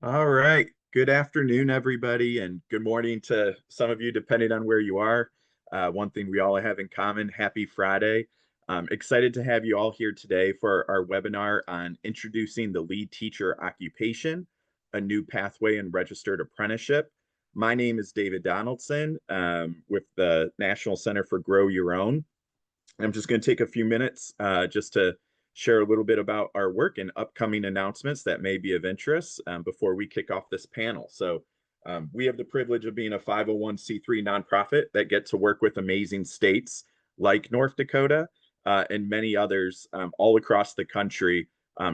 All right. Good afternoon, everybody, and good morning to some of you, depending on where you are. One thing we all have in common, happy Friday. I'm excited to have you all here today for our webinar on introducing the lead teacher occupation, a new pathway in registered apprenticeship. My name is David Donaldson with the National Center for Grow Your Own. I'm just going to take a few minutes just to share a little bit about our work and upcoming announcements that may be of interest before we kick off this panel. We have the privilege of being a 501c3 nonprofit that get to work with amazing states like North Dakota and many others all across the country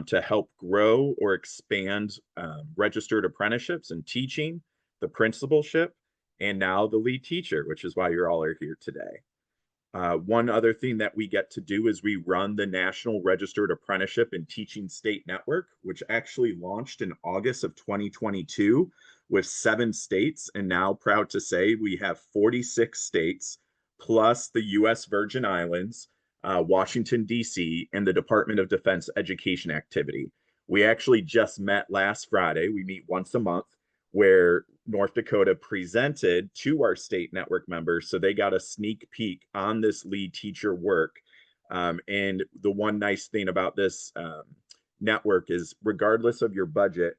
to help grow or expand registered apprenticeships and teaching, the principalship, and now the lead teacher, which is why you're all here today. One other thing that we get to do is we run the National Registered Apprenticeship and Teaching State Network, which actually launched in August of 2022 with 7 states. And now, proud to say, we have 46 states plus the U.S. Virgin Islands, Washington, D.C., and the Department of Defense Education Activity. We actually just met last Friday. We meet once a month where North Dakota presented to our state network members. So they got a sneak peek on this lead teacher work. And the one nice thing about this network is, regardless of your budget,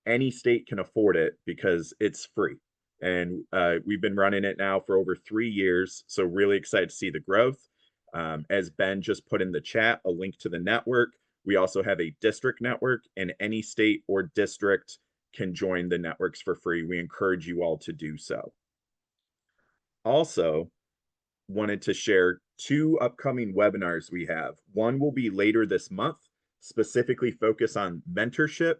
any state can afford it because it's free. And we've been running it now for over 3 years. So, really excited to see the growth. As Ben just put in the chat, a link to the network. We also have a district network, and any state or district can join the networks for free. We encourage you all to do so. Also, wanted to share 2 upcoming webinars we have. One will be later this month, specifically focus on mentorship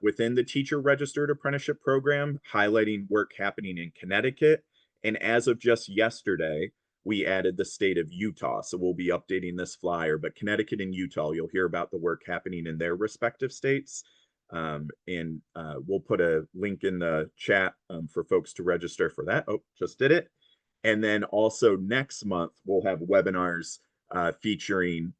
within the teacher registered apprenticeship program, highlighting work happening in Connecticut. And as of just yesterday, we added the state of Utah. So we'll be updating this flyer, but Connecticut and Utah, you'll hear about the work happening in their respective states. We'll put a link in the chat for folks to register for that. Oh, just did it. And then also next month, we'll have webinars featuring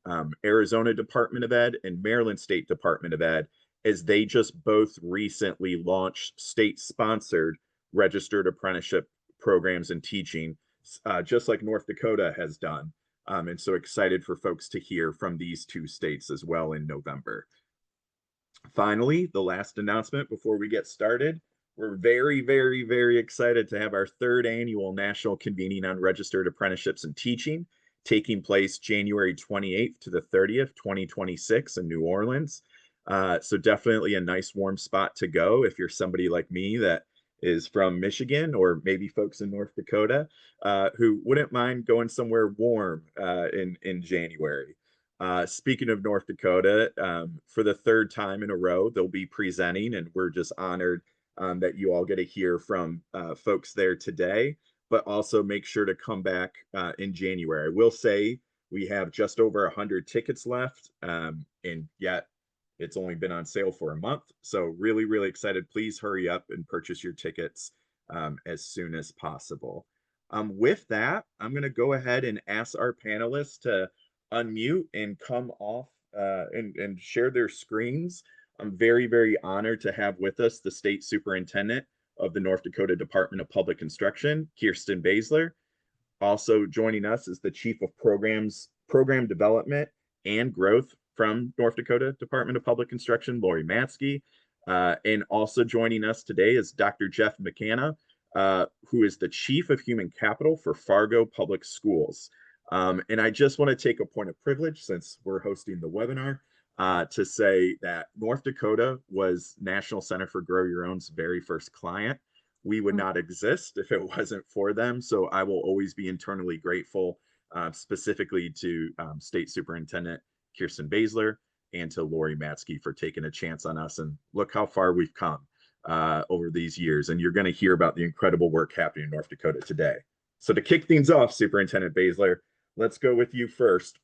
Arizona Department of Ed and Maryland State Department of Ed, as they just both recently launched state-sponsored registered apprenticeship programs and teaching, just like North Dakota has done. And so excited for folks to hear from these 2 states as well in November. Finally, the last announcement before we get started. We're very, very, very excited to have our 3rd annual National Convening on Registered Apprenticeships and Teaching taking place January 28th to the 30th, 2026 in New Orleans. So definitely a nice warm spot to go if you're somebody like me that is from Michigan, or maybe folks in North Dakota who wouldn't mind going somewhere warm in January. Speaking of North Dakota, for the 3rd time in a row, they'll be presenting, and we're just honored that you all get to hear from folks there today, but also make sure to come back in January. I will say we have just over 100 tickets left, and yet it's only been on sale for a month. So really, really excited. Please hurry up and purchase your tickets as soon as possible. With that, I'm going to go ahead and ask our panelists to unmute and come off and share their screens. I'm very, very honored to have with us the State Superintendent of the North Dakota Department of Public Instruction, Kirsten Baesler. Also joining us is the Chief of Program Development and Growth from North Dakota Department of Public Instruction, Laurie Matzke. And also joining us today is Dr. Jeff McCanna, who is the Chief of Human Capital for Fargo Public Schools. And I just want to take a point of privilege, since we're hosting the webinar, to say that North Dakota was National Center for Grow Your Own's very first client. We would not exist if it wasn't for them. So I will always be internally grateful, specifically to State Superintendent Kirsten Baesler and to Laurie Matzke for taking a chance on us. And look how far we've come over these years. And you're going to hear about the incredible work happening in North Dakota today. So to kick things off, Superintendent Baesler, let's go with you first.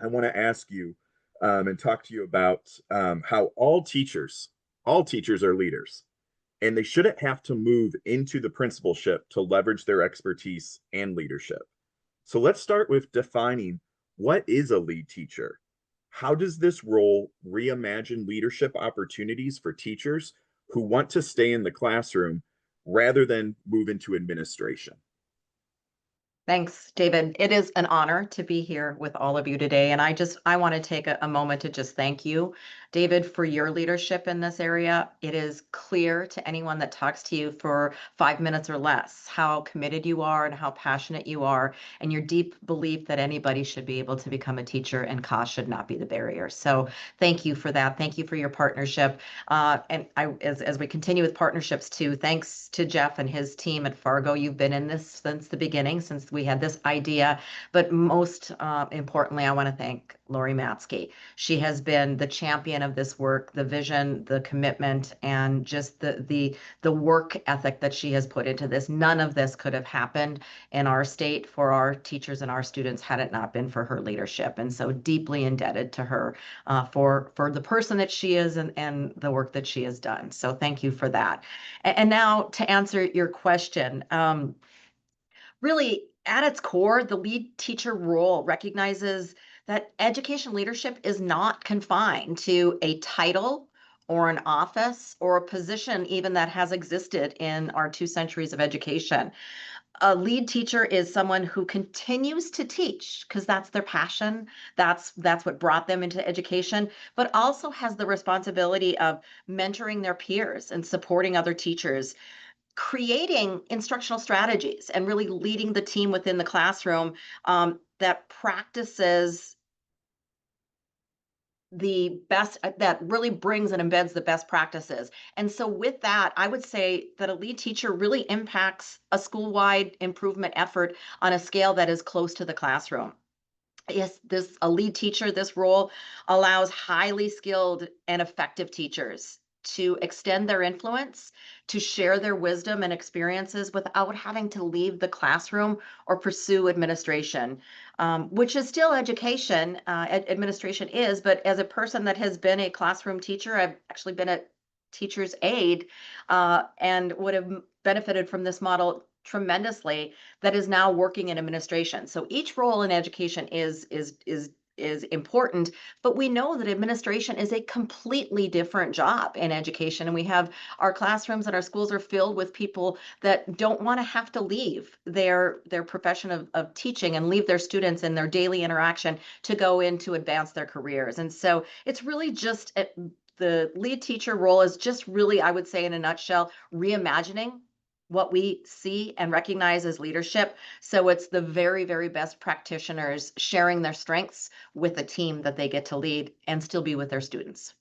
I want to ask you and talk to you about how all teachers are leaders, and they shouldn't have to move into the principalship to leverage their expertise and leadership. So let's start with defining what is a lead teacher. How does this role reimagine leadership opportunities for teachers who want to stay in the classroom rather than move into administration. Thanks, David. It is an honor to be here with all of you today. And I want to take a moment to just thank you, David, for your leadership in this area. It is clear to anyone that talks to you for 5 minutes or less how committed you are and how passionate you are, and your deep belief that anybody should be able to become a teacher and cost should not be the barrier. So thank you for that. Thank you for your partnership. As we continue with partnerships too, thanks to Jeff and his team at Fargo. You've been in this since the beginning, since we had this idea. But most importantly, I want to thank Laurie Matzke. She has been the champion of this work, the vision, the commitment, and just the work ethic that she has put into this. None of this could have happened in our state for our teachers and our students had it not been for her leadership. And so deeply indebted to her for the person that she is and the work that she has done. So thank you for that. And now to answer your question, really, at its core, the lead teacher role recognizes that education leadership is not confined to a title or an office or a position even that has existed in our 2 centuries of education. A lead teacher is someone who continues to teach because that's their passion. That's what brought them into education, but also has the responsibility of mentoring their peers and supporting other teachers, creating instructional strategies and really leading the team within the classroom that practices the best, that really brings and embeds the best practices. And so with that, I would say that a lead teacher really impacts a school-wide improvement effort on a scale that is close to the classroom. Yes, a lead teacher, this role allows highly skilled and effective teachers to extend their influence, to share their wisdom and experiences without having to leave the classroom or pursue administration, which is still education. Administration is, but as a person that has been a classroom teacher, I've actually been a teacher's aide and would have benefited from this model tremendously, that is now working in administration. So each role in education is important, but we know that administration is a completely different job in education. And we have our classrooms and our schools are filled with people that don't want to have to leave their profession of teaching and leave their students and their daily interaction to go in to advance their careers. And so it's really just the lead teacher role is just really, I would say in a nutshell, reimagining what we see and recognize as leadership. So it's the very, very best practitioners sharing their strengths with a team that they get to lead and still be with their students.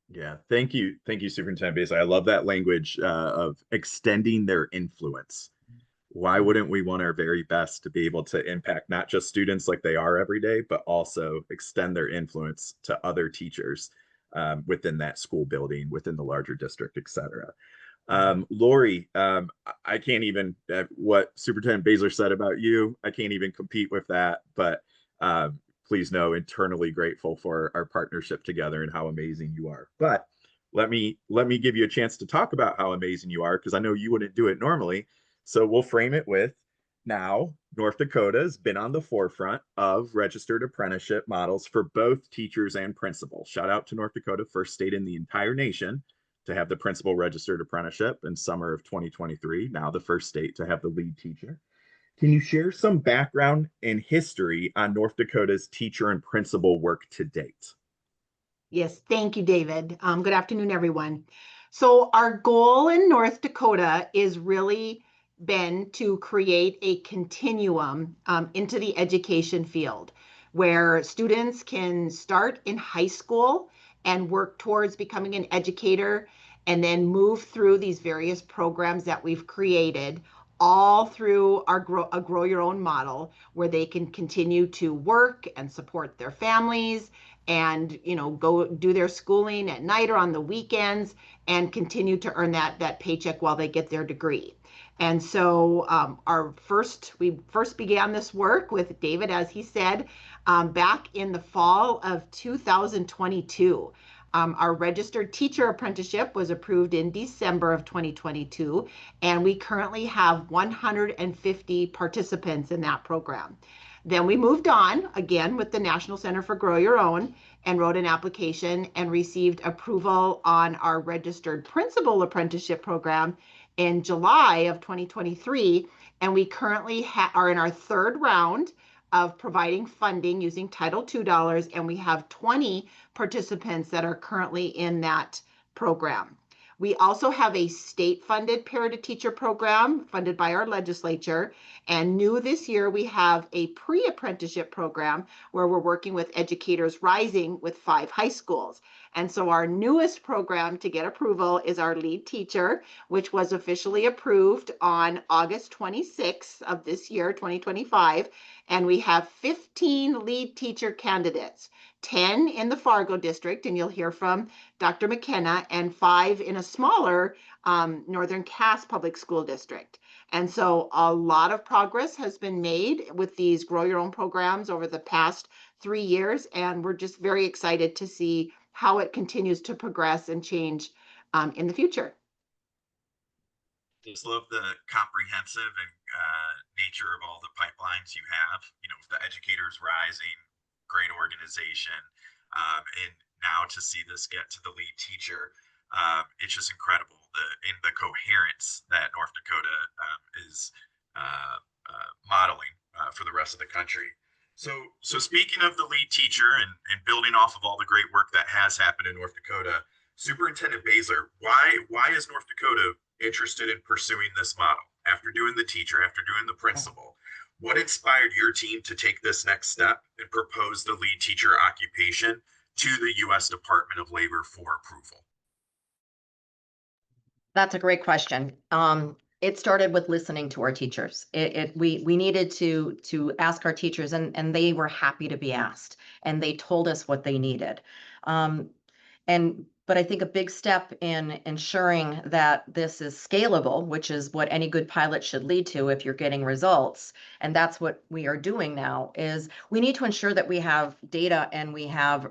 Yeah, thank you. Thank you, Superintendent Baesler. I love that language of extending their influence. Why wouldn't we want our very best to be able to impact not just students like they are every day, but also extend their influence to other teachers within that school building, within the larger district, et cetera. Laurie, I can't even, what Superintendent Baesler said about you, I can't even compete with that, but please know, internally grateful for our partnership together and how amazing you are. But let me give you a chance to talk about how amazing you are, because I know you wouldn't do it normally. So we'll frame it with, now North Dakota has been on the forefront of registered apprenticeship models for both teachers and principals. Shout out to North Dakota, first state in the entire nation to have the principal registered apprenticeship in summer of 2023, now the first state to have the lead teacher. Can you share some background and history on North Dakota's teacher and principal work to date? Yes, thank you, David. Good afternoon, everyone. So our goal in North Dakota is really been to create a continuum into the education field where students can start in high school and work towards becoming an educator and then move through these various programs that we've created all through our grow your own model where they can continue to work and support their families and go do their schooling at night or on the weekends and continue to earn that paycheck while they get their degree. And so we first began this work with David, as he said, back in the fall of 2022. Our registered teacher apprenticeship was approved in December of 2022, and we currently have 150 participants in that program. Then we moved on again with the National Center for Grow Your Own and wrote an application and received approval on our registered principal apprenticeship program in July of 2023. And we currently are in our third round of providing funding using Title II dollars, and we have 20 participants that are currently in that program. We also have a state-funded parent-to-teacher program funded by our legislature, and new this year we have a pre-apprenticeship program where we're working with Educators Rising with 5 high schools. And so our newest program to get approval is our lead teacher, which was officially approved on August 26th of this year, 2025. And we have 15 lead teacher candidates, 10 in the Fargo district, and you'll hear from Dr. McCanna, and 5 in a smaller Northern Cass Public School District. And so a lot of progress has been made with these Grow Your Own programs over the past 3 years, and we're just very excited to see how it continues to progress and change in the future. Just love the comprehensive and nature of all the pipelines you have, you know, with the Educators Rising, great organization. And now to see this get to the lead teacher, it's just incredible in the coherence that North Dakota is modeling for the rest of the country. So speaking of the lead teacher and building off of all the great work that has happened in North Dakota, Superintendent Baesler, why is North Dakota interested in pursuing this model? After doing the teacher, after doing the principal, what inspired your team to take this next step and propose the lead teacher occupation to the U.S. Department of Labor for approval? That's a great question. It started with listening to our teachers. We needed to ask our teachers, and they were happy to be asked, and they told us what they needed. But I think a big step in ensuring that this is scalable, which is what any good pilot should lead to if you're getting results, and that's what we are doing now, is we need to ensure that we have data and we have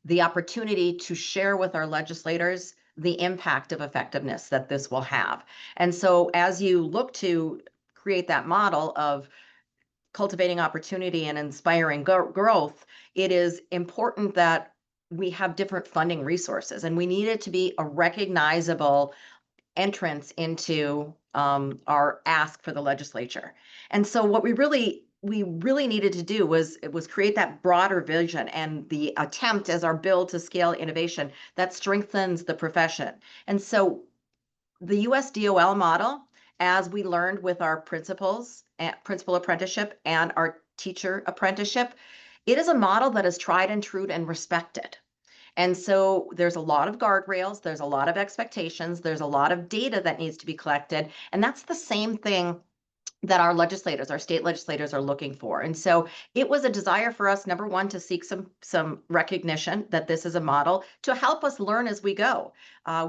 the opportunity to share with our legislators the impact of effectiveness that this will have. And so as you look to create that model of cultivating opportunity and inspiring growth, it is important that we have different funding resources, and we need it to be a recognizable entrance into our ask for the legislature. And so what we really needed to do was create that broader vision and the attempt as our build to scale innovation that strengthens the profession. And so the USDOL model, as we learned with our principal apprenticeship and our teacher apprenticeship, it is a model that is tried and true and respected. And so there's a lot of guardrails, there's a lot of expectations, there's a lot of data that needs to be collected. And that's the same thing that our legislators, our state legislators are looking for. And so it was a desire for us, number one, to seek some recognition that this is a model to help us learn as we go.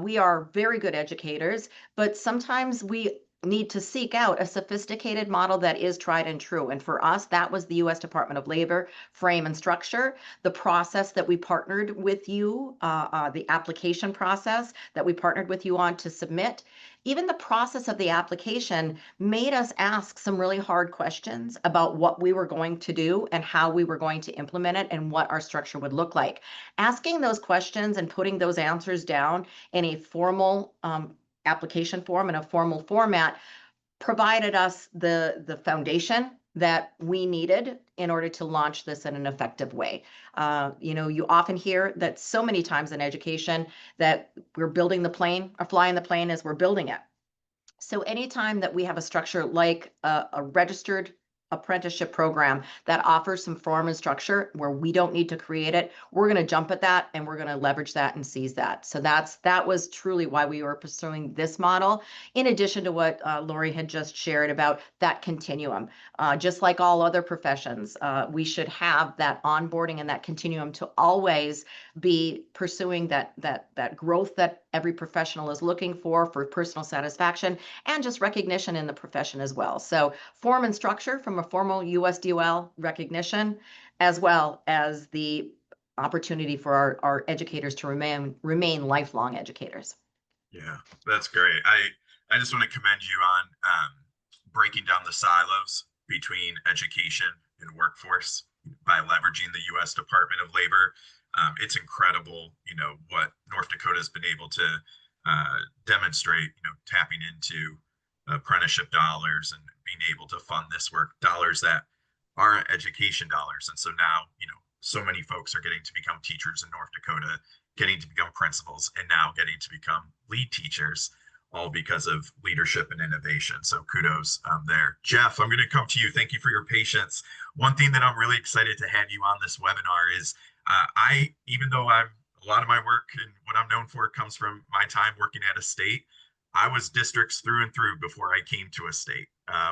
We are very good educators, but sometimes we need to seek out a sophisticated model that is tried and true. And for us, that was the U.S. Department of Labor frame and structure, the process that we partnered with you, the application process that we partnered with you on to submit. Even the process of the application made us ask some really hard questions about what we were going to do and how we were going to implement it and what our structure would look like. Asking those questions and putting those answers down in a formal application form in a formal format provided us the foundation that we needed in order to launch this in an effective way. You often hear that so many times in education that we're building the plane or flying the plane as we're building it. So anytime that we have a structure like a registered apprenticeship program that offers some form and structure where we don't need to create it, we're going to jump at that and we're going to leverage that and seize that. So that was truly why we were pursuing this model, in addition to what Laurie had just shared about that continuum. Just like all other professions, we should have that onboarding and that continuum to always be pursuing that growth that every professional is looking for personal satisfaction and just recognition in the profession as well. So form and structure from a formal USDOL recognition, as well as the opportunity for our educators to remain lifelong educators. Yeah, that's great. I just want to commend you on breaking down the silos between education and workforce by leveraging the U.S. Department of Labor. It's incredible, what North Dakota has been able to demonstrate, tapping into apprenticeship dollars and being able to fund this work, dollars that aren't education dollars. And so now, so many folks are getting to become teachers in North Dakota, getting to become principals, and now getting to become lead teachers, all because of leadership and innovation. So kudos there. Jeff, I'm going to come to you. Thank you for your patience. One thing that I'm really excited to have you on this webinar is even though a lot of my work and what I'm known for comes from my time working at a state, I was districts through and through before I came to a state,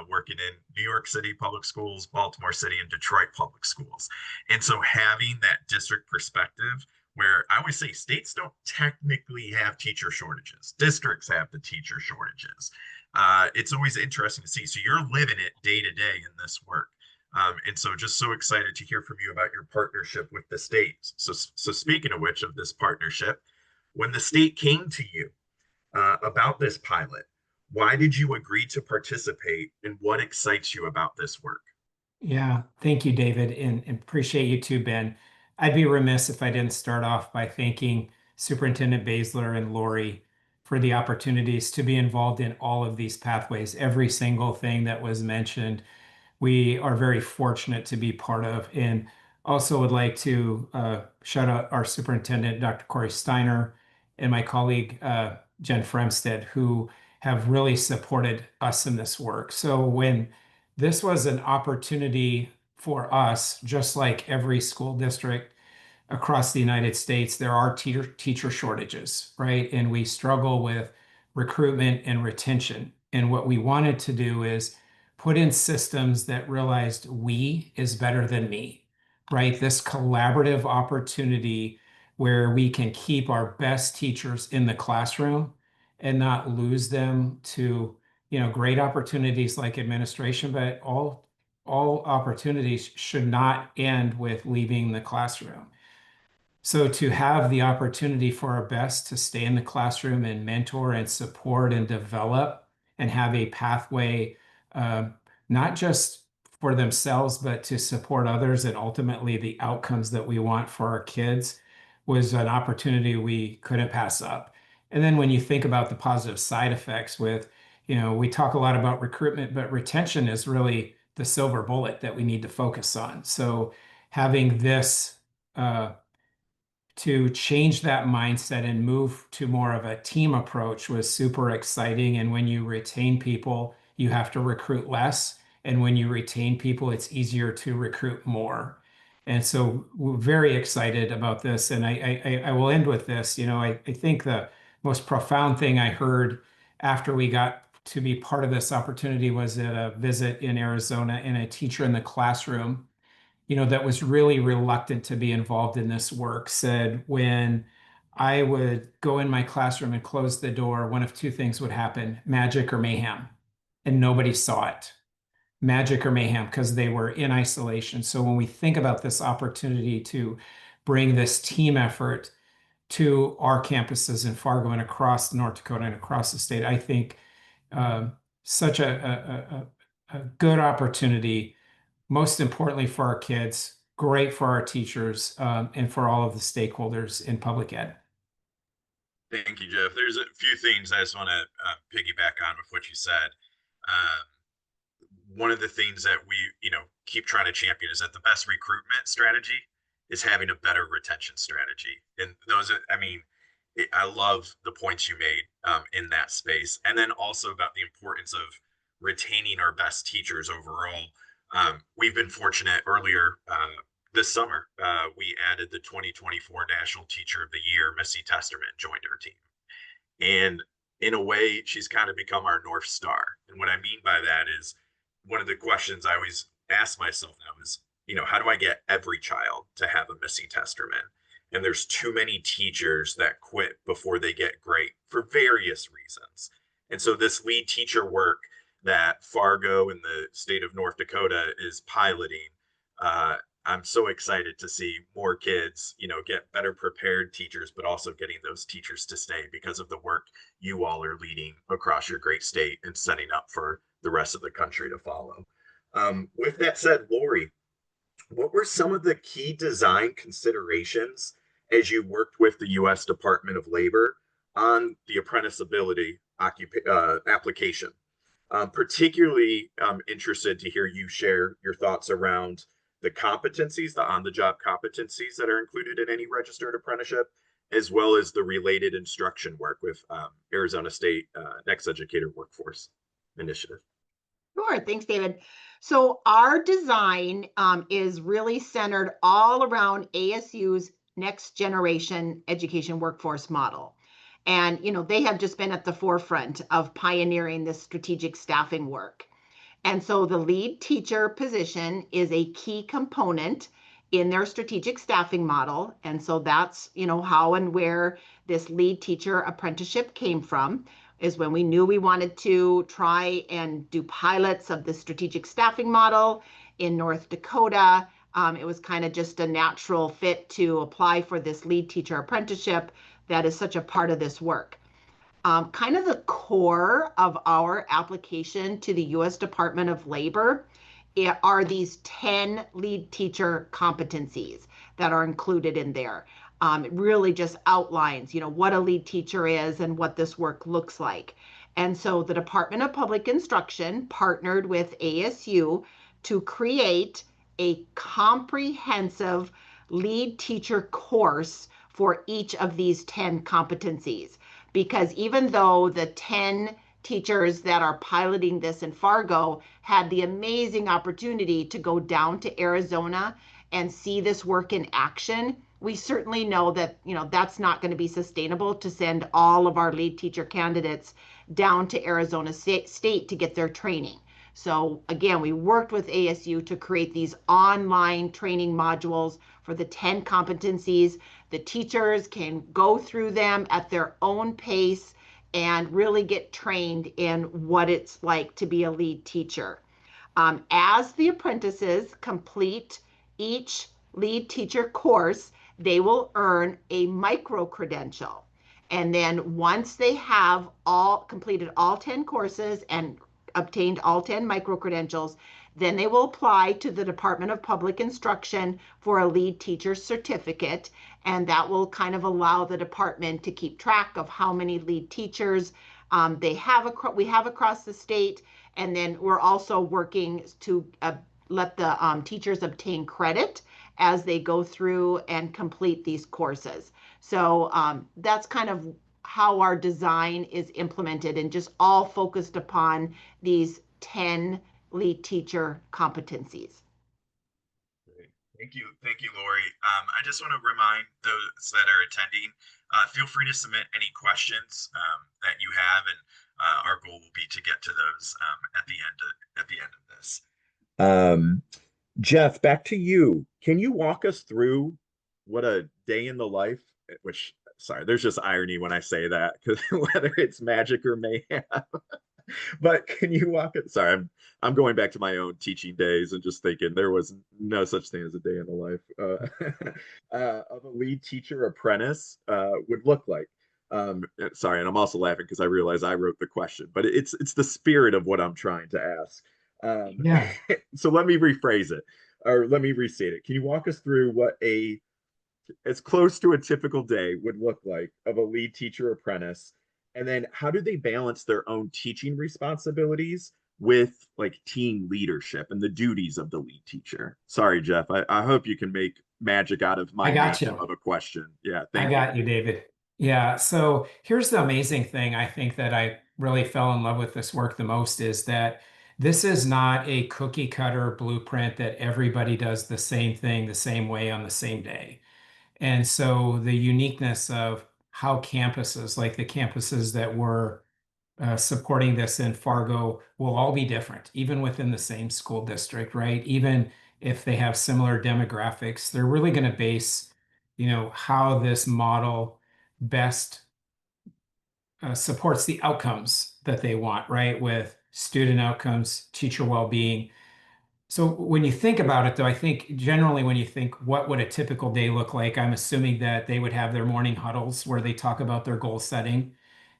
working in New York City public schools, Baltimore City, and Detroit public schools. And so having that district perspective, where I always say states don't technically have teacher shortages, districts have the teacher shortages. It's always interesting to see. So you're living it day to day in this work. And so just so excited to hear from you about your partnership with the state. So speaking of which, of this partnership, when the state came to you about this pilot, why did you agree to participate, and what excites you about this work? Yeah, thank you, David, and appreciate you too, Ben. I'd be remiss if I didn't start off by thanking Superintendent Baesler and Laurie for the opportunities to be involved in all of these pathways. Every single thing that was mentioned, we are very fortunate to be part of. And also would like to shout out our superintendent, Dr. Corey Steiner, and my colleague, Jen Fremstead, who have really supported us in this work. So when this was an opportunity for us, just like every school district across the United States, there are teacher shortages, right? And we struggle with recruitment and retention. And what we wanted to do is put in systems that realized we is better than me, right? This collaborative opportunity where we can keep our best teachers in the classroom and not lose them to, great opportunities like administration, but all opportunities should not end with leaving the classroom. So to have the opportunity for our best to stay in the classroom and mentor and support and develop and have a pathway, not just for themselves, but to support others and ultimately the outcomes that we want for our kids, was an opportunity we couldn't pass up. And then when you think about the positive side effects with, we talk a lot about recruitment, but retention is really the silver bullet that we need to focus on. So having this to change that mindset and move to more of a team approach was super exciting. And when you retain people, you have to recruit less. And when you retain people, it's easier to recruit more. And so we're very excited about this. And I will end with this. I think the most profound thing I heard after we got to be part of this opportunity was at a visit in Arizona, and a teacher in the classroom that was really reluctant to be involved in this work said, when I would go in my classroom and close the door, one of two things would happen: magic or mayhem. And nobody saw it. Magic or mayhem, because they were in isolation. So when we think about this opportunity to bring this team effort to our campuses in Fargo and across North Dakota and across the state, I think such a good opportunity, most importantly for our kids, great for our teachers, and for all of the stakeholders in public ed. Thank you, Jeff. There's a few things I just want to piggyback on with what you said. One of the things that we, keep trying to champion is that the best recruitment strategy is having a better retention strategy. And those, I love the points you made in that space. And then also about the importance of retaining our best teachers overall. We've been fortunate earlier this summer, we added the 2024 National Teacher of the Year. Missy Testerman joined our team. And in a way, she's kind of become our North Star. And what I mean by that is, one of the questions I always ask myself now is, how do I get every child to have a Missy Testerman? And there's too many teachers that quit before they get great for various reasons. And so this lead teacher work that Fargo and the state of North Dakota is piloting, I'm so excited to see more kids, get better prepared teachers, but also getting those teachers to stay because of the work you all are leading across your great state and setting up for the rest of the country to follow. With that said, Laurie, what were some of the key design considerations as you worked with the U.S. Department of Labor on the apprenticeability application? Particularly interested to hear you share your thoughts around the competencies, the on-the-job competencies that are included in any registered apprenticeship, as well as the related instruction work with Arizona State Next Educator Workforce Initiative. Sure, thanks, David. So our design is really centered all around ASU's next generation education workforce model. And, they have just been at the forefront of pioneering this strategic staffing work. And so the lead teacher position is a key component in their strategic staffing model. And so that's, how and where this lead teacher apprenticeship came from, is when we knew we wanted to try and do pilots of the strategic staffing model in North Dakota. It was kind of just a natural fit to apply for this lead teacher apprenticeship that is such a part of this work. Kind of the core of our application to the U.S. Department of Labor are these 10 lead teacher competencies that are included in there. It really just outlines, what a lead teacher is and what this work looks like. And so the Department of Public Instruction partnered with ASU to create a comprehensive lead teacher course for each of these 10 competencies. Because even though the 10 teachers that are piloting this in Fargo had the amazing opportunity to go down to Arizona and see this work in action, we certainly know that, that's not going to be sustainable to send all of our lead teacher candidates down to Arizona State to get their training. So again, we worked with ASU to create these online training modules for the 10 competencies. The teachers can go through them at their own pace and really get trained in what it's like to be a lead teacher. As the apprentices complete each lead teacher course, they will earn a micro credential. And then once they have completed all 10 courses and obtained all 10 micro credentials, then they will apply to the Department of Public Instruction for a lead teacher certificate. And that will kind of allow the department to keep track of how many lead teachers we have across the state. And then we're also working to let the teachers obtain credit as they go through and complete these courses. So that's kind of how our design is implemented, and just all focused upon these 10 lead teacher competencies. Great. Thank you, Laurie. I just want to remind those that are attending, feel free to submit any questions that you have, and our goal will be to get to those at the end of this. Jeff, back to you. Can you walk us through what a day in the life, which, sorry, there's just irony when I say that, because whether it's magic or mayhem, but can you walk it? Sorry, I'm going back to my own teaching days and just thinking there was no such thing as a day in the life of a lead teacher apprentice would look like. Sorry, and I'm also laughing because I realize I wrote the question, but it's the spirit of what I'm trying to ask. Yeah. So let me rephrase it, or let me restate it. Can you walk us through what as close to a typical day would look like of a lead teacher apprentice? And then how do they balance their own teaching responsibilities with like team leadership and the duties of the lead teacher? Sorry, Jeff. I hope you can make magic out of my medium of a question. Yeah, I got you, David. Yeah. So here's the amazing thing, I think, that I really fell in love with this work the most, is that this is not a cookie cutter blueprint that everybody does the same thing the same way on the same day. And so the uniqueness of how campuses, like the campuses that were supporting this in Fargo, will all be different, even within the same school district, right? Even if they have similar demographics, they're really going to base, how this model best supports the outcomes that they want, right? With student outcomes, teacher well-being. So when you think about it, though, I think generally when you think what would a typical day look like, I'm assuming that they would have their morning huddles where they talk about their goal setting.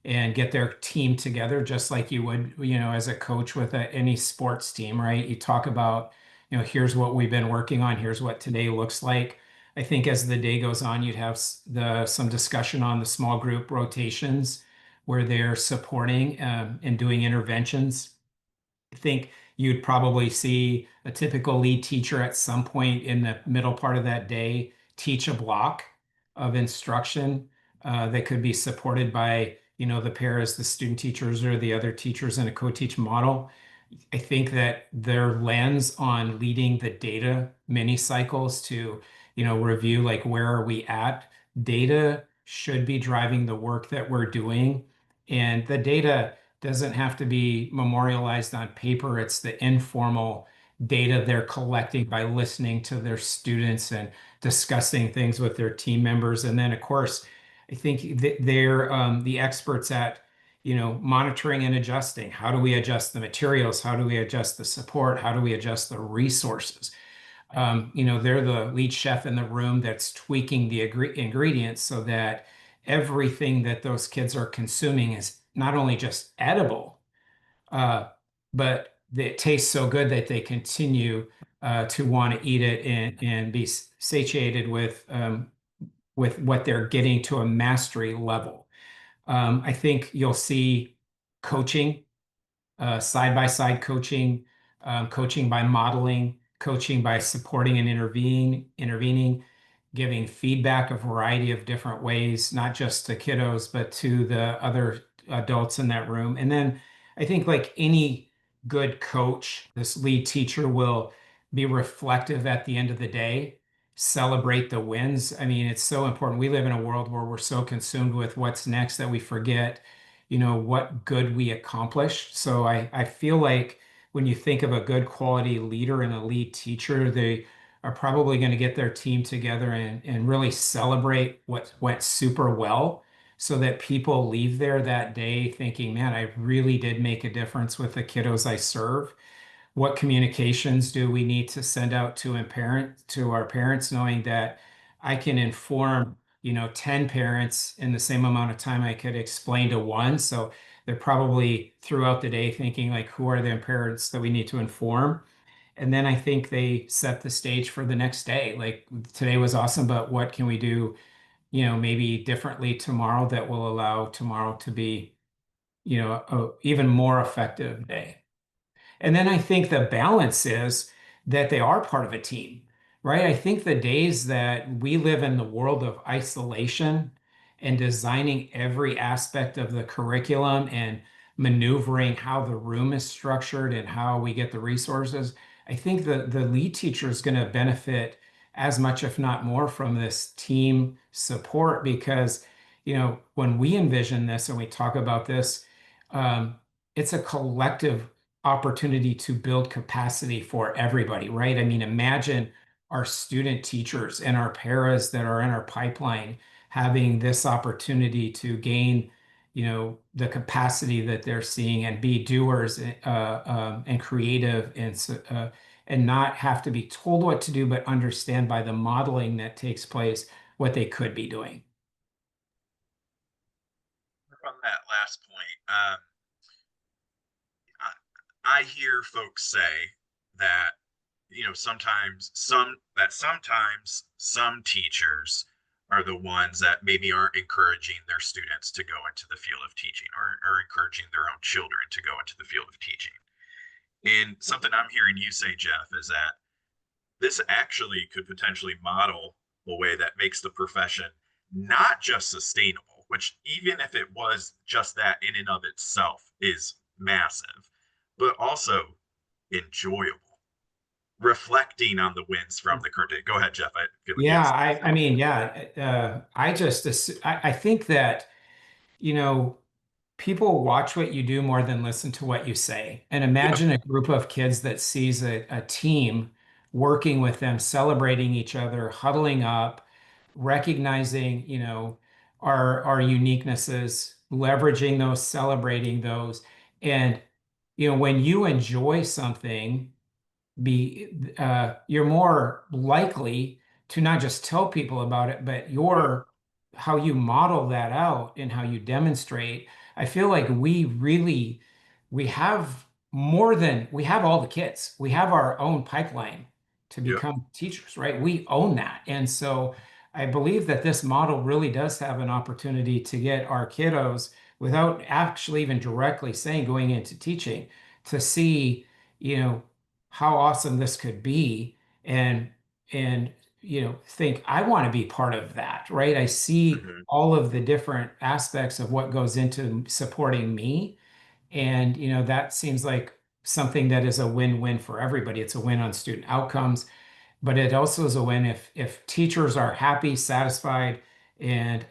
and get their team together, just like you would, as a coach with any sports team, right? You talk about, here's what we've been working on, here's what today looks like. I think as the day goes on, you'd have some discussion on the small group rotations where they're supporting and doing interventions. I think you'd probably see a typical lead teacher at some point in the middle part of that day teach a block of instruction that could be supported by, the pairs, the student teachers or the other teachers in a co-teach model. I think that their lens on leading the data mini cycles to, review like where are we at, data should be driving the work that we're doing. And the data doesn't have to be memorialized on paper. It's the informal data they're collecting by listening to their students and discussing things with their team members. And then, of course, I think that they're the experts at, monitoring and adjusting. How do we adjust the materials? How do we adjust the support? How do we adjust the resources? They're the lead chef in the room that's tweaking the ingredients so that everything that those kids are consuming is not only just edible, but it tastes so good that they continue to want to eat it and be satiated with what they're getting to a mastery level. I think you'll see coaching, side-by-side coaching, coaching by modeling, coaching by supporting and intervening, giving feedback a variety of different ways, not just to kiddos, but to the other adults in that room. And then I think like any good coach, this lead teacher will be reflective at the end of the day, celebrate the wins. I mean, it's so important. We live in a world where we're so consumed with what's next that we forget, what good we accomplished. So I feel like when you think of a good quality leader and a lead teacher, they are probably going to get their team together and really celebrate what went super well so that people leave there that day thinking, man, I really did make a difference with the kiddos I serve. What communications do we need to send out to our parents, knowing that I can inform, 10 parents in the same amount of time I could explain to one. So they're probably throughout the day thinking like, who are the parents that we need to inform? And then I think they set the stage for the next day. Like today was awesome, but what can we do, maybe differently tomorrow that will allow tomorrow to be, a even more effective day. And then I think the balance is that they are part of a team, right? I think the days that we live in the world of isolation and designing every aspect of the curriculum and maneuvering how the room is structured and how we get the resources, I think the lead teacher is going to benefit as much, if not more, from this team support because, when we envision this and we talk about this, it's a collective opportunity to build capacity for everybody, right? I mean, imagine our student teachers and our paras that are in our pipeline having this opportunity to gain, the capacity that they're seeing and be doers and creative and not have to be told what to do, but understand by the modeling that takes place what they could be doing. On that last point, I hear folks say that sometimes some teachers are the ones that maybe aren't encouraging their students to go into the field of teaching or encouraging their own children to go into the field of teaching. And something I'm hearing you say, Jeff, is that this actually could potentially model a way that makes the profession not just sustainable, which even if it was just that in and of itself is massive, but also enjoyable, reflecting on the wins from the current day. Go ahead, Jeff. I feel like Yeah, I mean, yeah, I think that, people watch what you do more than listen to what you say. And imagine a group of kids that sees a team working with them, celebrating each other, huddling up, recognizing, our uniquenesses, leveraging those, celebrating those. And, when you enjoy something, you're more likely to not just tell people about it, but how you model that out and how you demonstrate I feel like we have we have all the kids. We have our own pipeline to Yep. become teachers, right? We own that. And so I believe that this model really does have an opportunity to get our kiddos, without actually even directly saying going into teaching, to see, how awesome this could be, and and think I want to be part of that, right? I see Mhm. all of the different aspects of what goes into supporting me, and that seems like something that is a win-win for everybody. It's a win on student outcomes, but it also is a win if teachers are happy, satisfied, and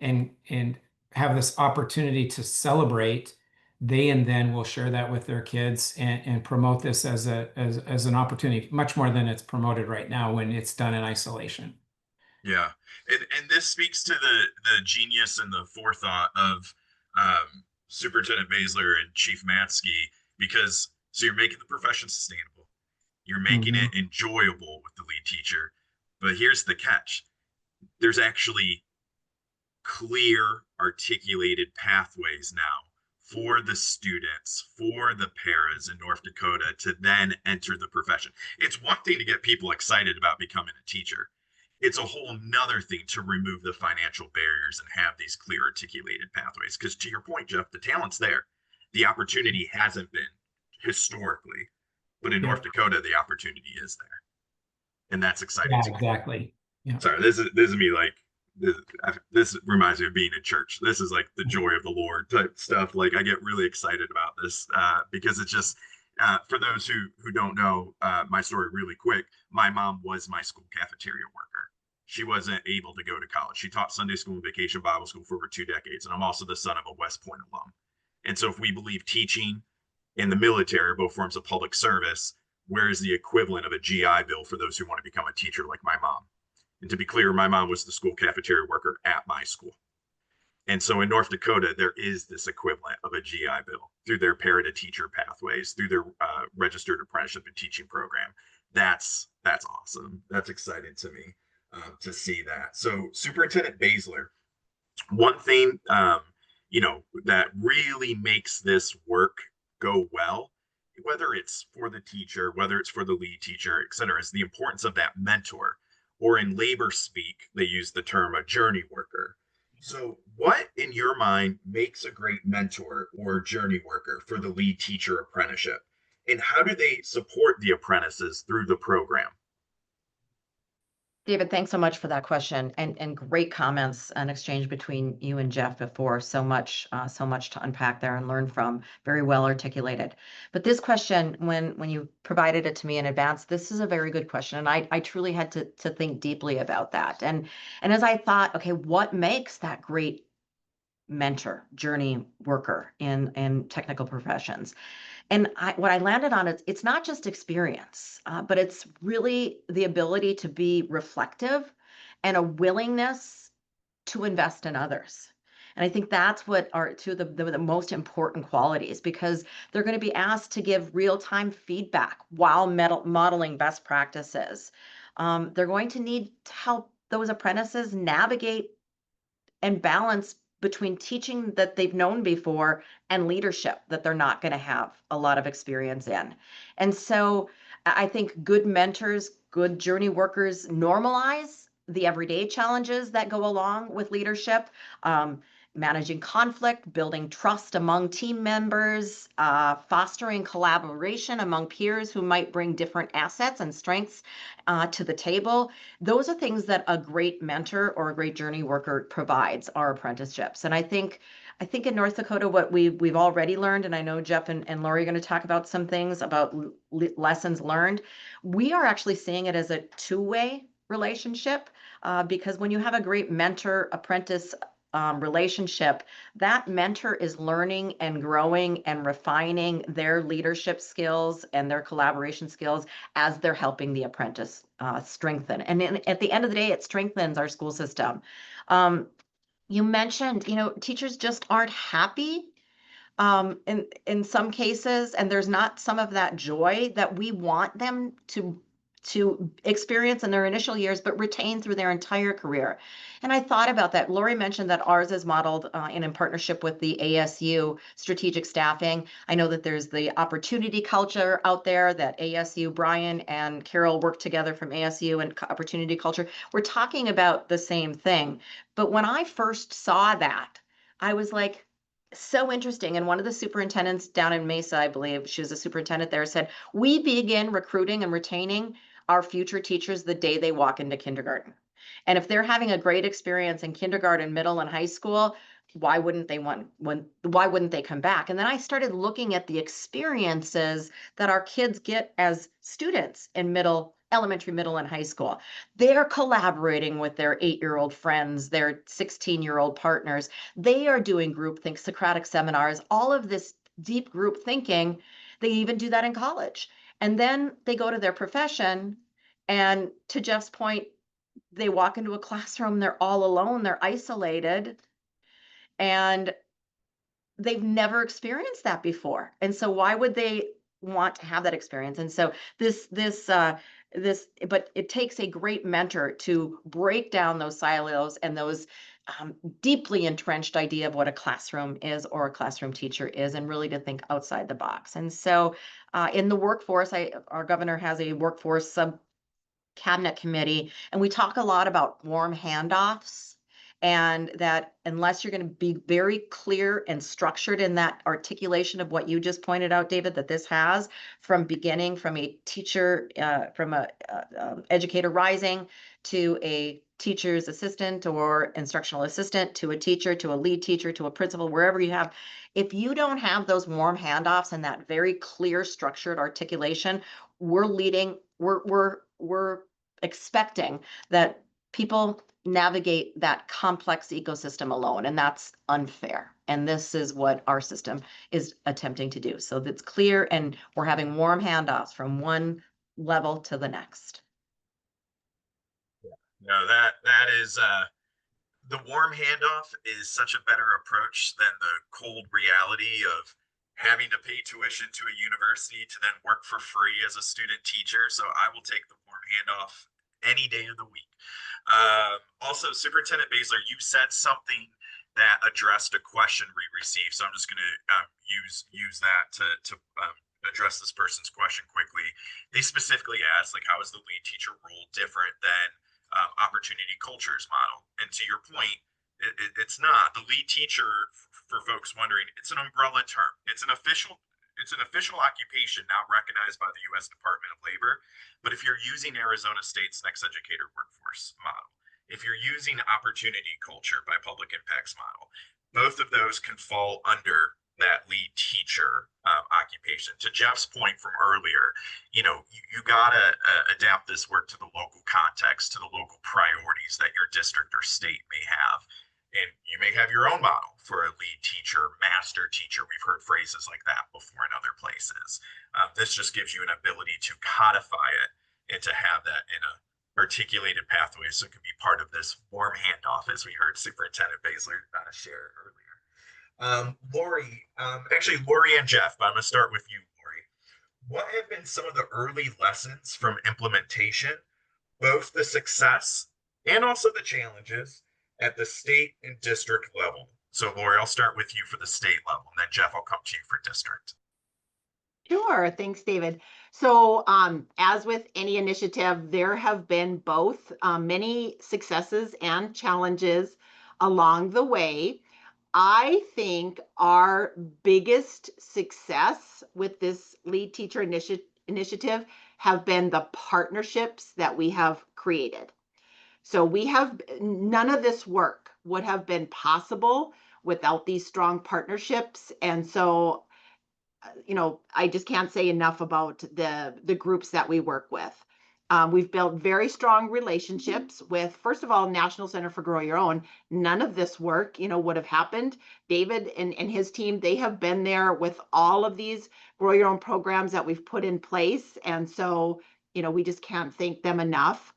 and have this opportunity to celebrate. They and then will share that with their kids, and promote this as an opportunity, much more than it's promoted right now when it's done in isolation. Yeah, and this speaks to the genius and the forethought of Superintendent Baesler and Chief Matzke, because so you're making the profession sustainable, you're making it Mhm. enjoyable with the lead teacher, but here's the catch: there's actually clear, articulated pathways now for the students, for the paras in North Dakota to then enter the profession. It's one thing to get people excited about becoming a teacher. It's a whole nother thing to remove the financial barriers and have these clear articulated pathways. Because to your point, Jeff, the talent's there. The opportunity hasn't been historically, but in North Yep. Dakota, the opportunity is there. And that's exciting Yeah, to me. exactly. Yeah. Sorry, this is me like this reminds me of being in church. This is like the joy of the Lord type stuff. Like I get really excited about this because it's just for those who don't know my story really quick. My mom was my school cafeteria worker. She wasn't able to go to college. She taught Sunday school and vacation Bible school for over 2 decades, and I'm also the son of a West Point alum. And so, if we believe teaching in the military, both forms of public service, where is the equivalent of a GI Bill for those who want to become a teacher like my mom? And to be clear, my mom was the school cafeteria worker at my school. And so in North Dakota, there is this equivalent of a GI Bill through their para to teacher pathways, through their registered apprenticeship and teaching program. That's awesome. That's exciting to me to see that. So Superintendent Baesler, one thing that really makes this work go well, whether it's for the teacher, whether it's for the lead teacher, et cetera, is the importance of that mentor, or in labor speak they use the term a journey worker. So what in your mind makes a great mentor or journey worker for the lead teacher apprenticeship, and how do they support the apprentices through the program? David, thanks so much for that question, and great comments and exchange between you and Jeff before. So much to unpack there and learn from. Very well articulated. But this question, when you provided it to me in advance, this is a very good question, and I truly had to think deeply about that. And as I thought, okay, what makes that great mentor, journey worker in technical professions? And what I landed on is it's not just experience, but it's really the ability to be reflective and a willingness to invest in others. And I think that's what are two of the most important qualities, because they're going to be asked to give real-time feedback while modeling best practices. They're going to need to help those apprentices navigate and balance between teaching that they've known before and leadership that they're not going to have a lot of experience in. And so I think good mentors, good journey workers normalize the everyday challenges that go along with leadership, managing conflict, building trust among team members, fostering collaboration among peers who might bring different assets and strengths to the table. Those are things that a great mentor or a great journey worker provides our apprenticeships. And I think in North Dakota, what we've already learned, and I know Jeff and Laurie are going to talk about some things about lessons learned. We are actually seeing it as a two-way relationship, because when you have a great mentor apprentice relationship, that mentor is learning and growing and refining their leadership skills and their collaboration skills as they're helping the apprentice strengthen. And at the end of the day, it strengthens our school system. You mentioned, teachers just aren't happy in some cases, and there's not some of that joy that we want them to to experience in their initial years, but retain through their entire career. And I thought about that. Laurie mentioned that ours is modeled in partnership with the ASU strategic staffing. I know that there's the opportunity culture out there that ASU, Brian and Carol work together from ASU and opportunity culture. We're talking about the same thing. But when I first saw that, I was like, so interesting. And one of the superintendents down in Mesa, I believe, she was a superintendent there, said, we begin recruiting and retaining our future teachers the day they walk into kindergarten. And if they're having a great experience in kindergarten, middle, and high school, why wouldn't they come back? And then I started looking at the experiences that our kids get as students in elementary, middle, and high school. They're collaborating with their 8-year-old friends, their 16-year-old partners. They are doing groupthink, Socratic seminars, all of this deep group thinking. They even do that in college. And then they go to their profession, and to Jeff's point, they walk into a classroom, they're all alone, they're isolated, and they've never experienced that before. And so why would they want to have that experience? And so but it takes a great mentor to break down those silos and those deeply entrenched idea of what a classroom is or a classroom teacher is, and really to think outside the box. And so in the workforce, our governor has a workforce cabinet committee, and we talk a lot about warm handoffs, and that unless you're going to be very clear and structured in that articulation of what you just pointed out, David, that this has from beginning, from a teacher, from a educator rising to a teacher's assistant or instructional assistant to a teacher, to a lead teacher, to a principal, wherever you have, if you don't have those warm handoffs and that very clear structured articulation, we're expecting that people navigate that complex ecosystem alone, and that's unfair. And this is what our system is attempting to do. So that's clear, and we're having warm handoffs from one level to the next. No, that is the warm handoff is such a better approach than the cold reality of having to pay tuition to a university to then work for free as a student teacher. So I will take the warm handoff any day of the week. Also, Superintendent Baesler, you said something that addressed a question we received. So I'm just going to use that to address this person's question quickly. They specifically asked, like, how is the lead teacher role different than opportunity cultures model? And to your point, it's not. The lead teacher, for folks wondering, it's an umbrella term. It's an official occupation now recognized by the U.S. Department of Labor. But if you're using Arizona State's Next Educator Workforce model, if you're using opportunity culture by Public Impacts model, both of those can fall under that lead teacher occupation. To Jeff's point from earlier, you gotta adapt this work to the local context, to the local priorities that your district or state may have. And you may have your own model for a lead teacher, master teacher. We've heard phrases like that before in other places. This just gives you an ability to codify it and to have that in a articulated pathway, so it can be part of this warm handoff, as we heard Superintendent Baesler share earlier. Laurie and Jeff, but I'm going to start with you, Laurie. What have been some of the early lessons from implementation, both the success and also the challenges at the state and district level? So Laurie, I'll start with you for the state level, and then Jeff, I'll come to you for district. Sure. Thanks, David. So as with any initiative, there have been both many successes and challenges along the way. I think our biggest success with this lead teacher initiative have been the partnerships that we have created. So none of this work would have been possible without these strong partnerships. And so I just can't say enough about the groups that we work with. We've built very strong relationships with, first of all, National Center for Grow Your Own. None of this work, would have happened. David and his team, they have been there with all of these Grow Your Own programs that we've put in place. And so, we just can't thank them enough.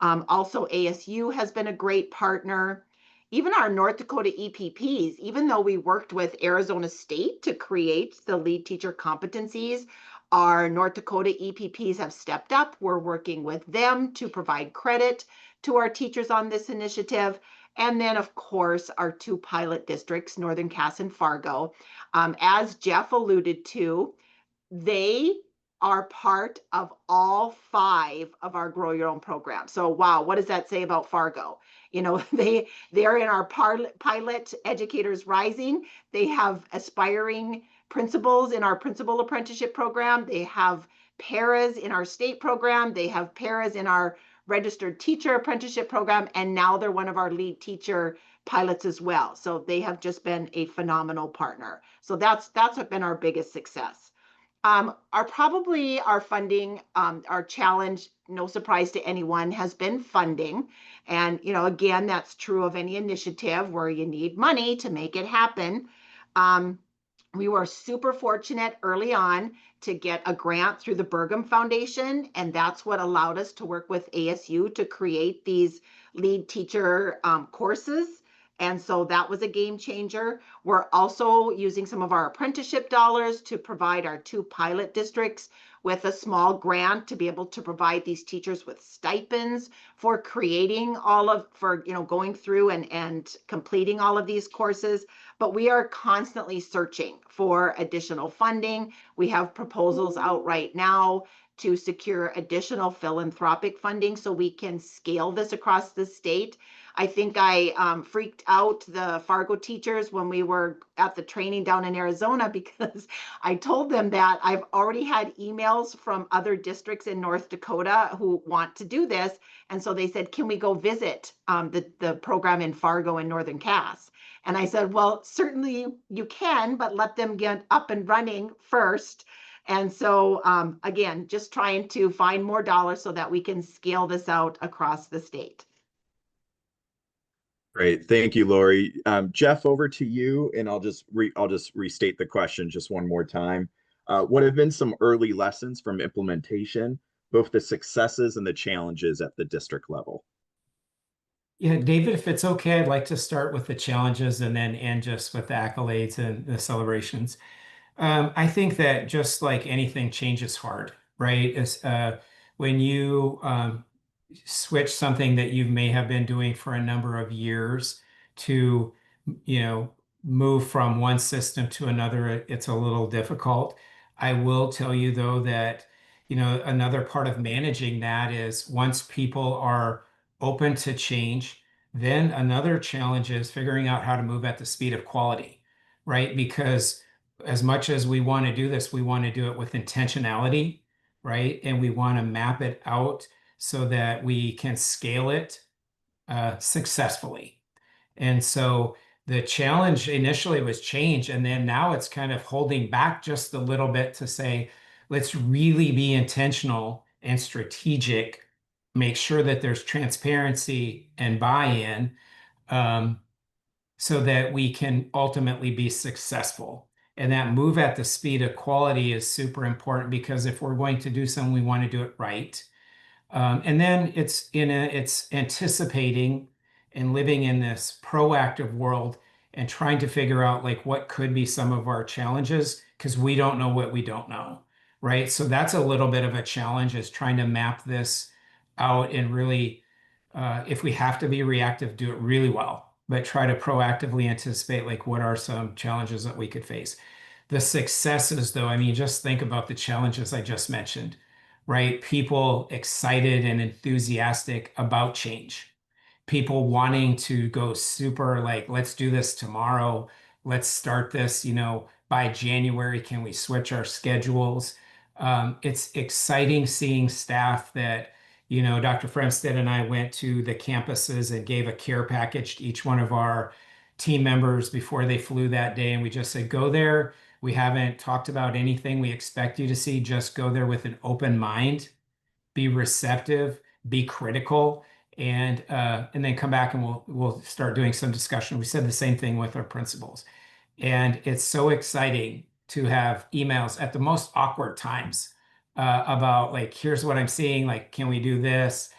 Also, ASU has been a great partner. Even our North Dakota EPPs, even though we worked with Arizona State to create the lead teacher competencies, Our North Dakota EPPs have stepped up. We're working with them to provide credit to our teachers on this initiative. And then, of course, our 2 pilot districts, Northern Cass and Fargo. As Jeff alluded to, they are part of all 5 of our Grow Your Own programs. So, wow, what does that say about Fargo? You know, they're in our pilot Educators Rising. They have aspiring principals in our principal apprenticeship program. They have paras in our state program. They have paras in our registered teacher apprenticeship program. And now they're one of our lead teacher pilots as well. So they have just been a phenomenal partner. So that's been our biggest success. Our funding, our challenge, no surprise to anyone, has been funding. And, you know, again, that's true of any initiative where you need money to make it happen. We were super fortunate early on to get a grant through the Bergham Foundation, and that's what allowed us to work with ASU to create these lead teacher courses. And so that was a game changer. We're also using some of our apprenticeship dollars to provide our 2 pilot districts with a small grant to be able to provide these teachers with stipends for creating going through and completing all of these courses. But we are constantly searching for additional funding. We have proposals out right now to secure additional philanthropic funding so we can scale this across the state. I think I freaked out the Fargo teachers when we were at the training down in Arizona, because I told them that I've already had emails from other districts in North Dakota who want to do this. And so they said, can we go visit the program in Fargo and Northern Cass? And I said, well, certainly you can, but let them get up and running first. And so, again, just trying to find more dollars so that we can scale this out across the state. Great, thank you, Laurie. Jeff, over to you, and I'll just restate the question just one more time. What have been some early lessons from implementation, both the successes and the challenges at the district level? Yeah, David, if it's okay, I'd like to start with the challenges and then end just with the accolades and the celebrations. I think that just like anything, change is hard, right? When you switch something that you may have been doing for a number of years to, move from one system to another, it's a little difficult. I will tell you though that, another part of managing that is once people are open to change, then another challenge is figuring out how to move at the speed of quality, right? Because as much as we want to do this, we want to do it with intentionality, right? And we want to map it out so that we can scale it successfully. And so the challenge initially was change, and then now it's kind of holding back just a little bit to say, let's really be intentional and strategic, make sure that there's transparency and buy-in, so that we can ultimately be successful. And that move at the speed of quality is super important, because if we're going to do something, we want to do it right. And then it's anticipating and living in this proactive world and trying to figure out like what could be some of our challenges, because we don't know what we don't know, right? So that's a little bit of a challenge, is trying to map this out and really, if we have to be reactive, do it really well, but try to proactively anticipate like what are some challenges that we could face. The successes though, I mean, just think about the challenges I just mentioned, right? People excited and enthusiastic about change. People wanting to go super like, let's do this tomorrow. Let's start this, by January, can we switch our schedules? It's exciting seeing staff that, Dr. Fremstead and I went to the campuses and gave a care package to each one of our team members before they flew that day. And we just said, go there. We haven't talked about anything we expect you to see. Just go there with an open mind, be receptive, be critical, and then come back and we'll start doing some discussion. We said the same thing with our principals. And it's so exciting to have emails at the most awkward times about like, here's what I'm seeing, like, can we do this?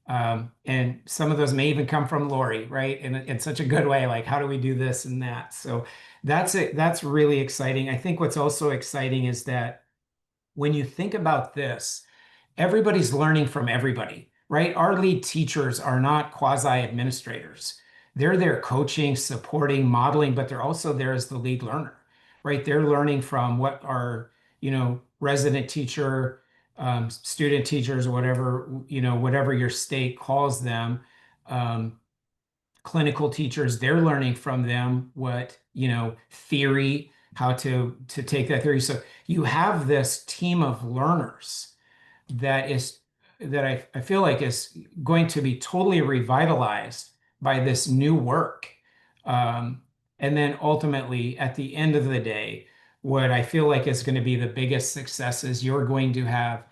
And some of those may even come from Laurie, right? In such a good way, like, how do we do this and that? So that's it. That's really exciting. I think what's also exciting is that when you think about this, everybody's learning from everybody, right? Our lead teachers are not quasi-administrators. They're there coaching, supporting, modeling, but they're also there as the lead learner, right? They're learning from what our, resident teacher, student teachers, or whatever, whatever your state calls them, clinical teachers, they're learning from them what, theory, how to take that theory. So you have this team of learners that I feel like is going to be totally revitalized by this new work. And then ultimately, at the end of the day, what I feel like is going to be the biggest success is you're going to have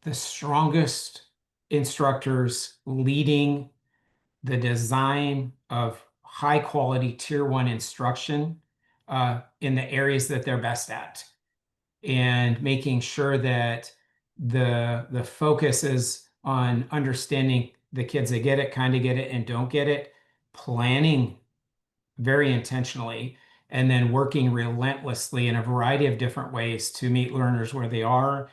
the strongest instructors leading the design of high quality tier 1 instruction in the areas that they're best at, and making sure that the focus is on understanding the kids that get it, kind of get it, and don't get it, planning very intentionally, and then working relentlessly in a variety of different ways to meet learners where they are,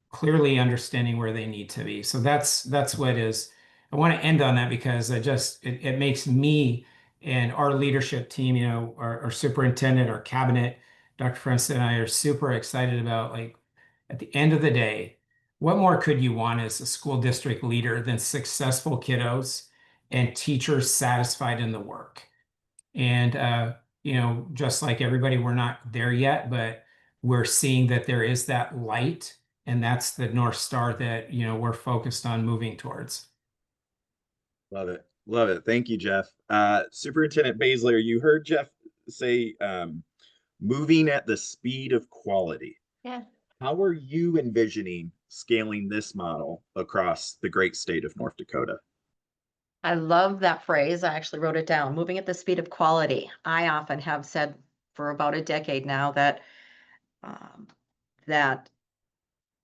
clearly understanding where they need to be. So that's what is. I want to end on that because it makes me and our leadership team, our superintendent, our cabinet, Dr. Francis and I are super excited about, like, at the end of the day, what more could you want as a school district leader than successful kiddos and teachers satisfied in the work? And just like everybody, we're not there yet, but we're seeing that there is that light, and that's the North Star that, we're focused on moving towards. Love it. Love it. Thank you, Jeff. Superintendent Baesler, you heard Jeff say moving at the speed of quality. Yeah. How are you envisioning scaling this model across the great state of North Dakota? I love that phrase. I actually wrote it down, moving at the speed of quality. I often have said for about a decade now that that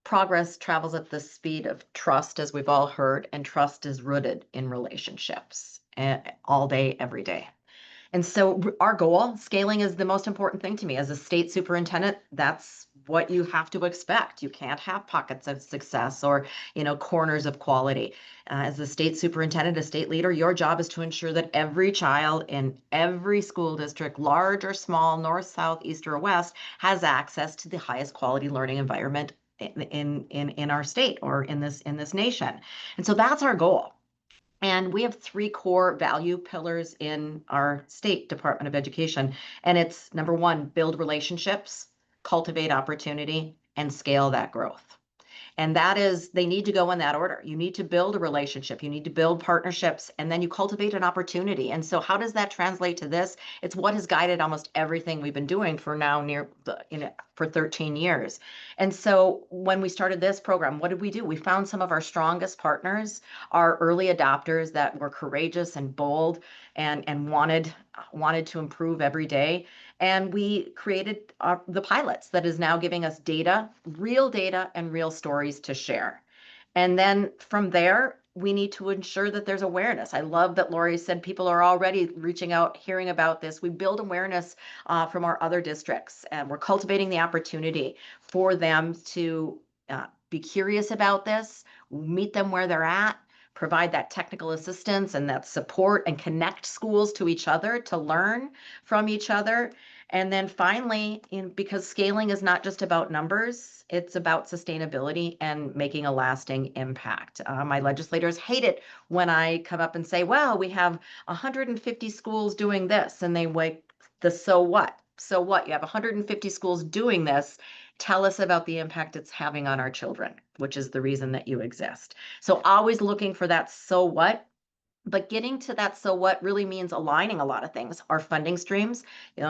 progress travels at the speed of trust, as we've all heard, and trust is rooted in relationships all day, every day. And so our goal, scaling, is the most important thing to me. As a state superintendent, that's what you have to expect. You can't have pockets of success or, corners of quality. As a state superintendent, a state leader, your job is to ensure that every child in every school district, large or small, north, south, east, or west, has access to the highest quality learning environment in our state or in this nation. And so that's our goal. And we have 3 core value pillars in our state Department of Education. And it's number 1, build relationships, cultivate opportunity, and scale that growth. And that is, they need to go in that order. You need to build a relationship, you need to build partnerships, and then you cultivate an opportunity. And so how does that translate to this? It's what has guided almost everything we've been doing for now for 13 years. And so when we started this program, what did we do? We found some of our strongest partners, our early adopters that were courageous and bold and wanted to improve every day. And we created the pilots that is now giving us data, real data and real stories to share. And then from there, we need to ensure that there's awareness. I love that Laurie said people are already reaching out, hearing about this. We build awareness from our other districts, and we're cultivating the opportunity for them to be curious about this, meet them where they're at, provide that technical assistance and that support, and connect schools to each other to learn from each other. And then finally, because scaling is not just about numbers, it's about sustainability and making a lasting impact. My legislators hate it when I come up and say, well, we have 150 schools doing this, and they wait, so what? So what? You have 150 schools doing this. Tell us about the impact it's having on our children, which is the reason that you exist. So always looking for that so what. But getting to that so what really means aligning a lot of things. Our funding streams,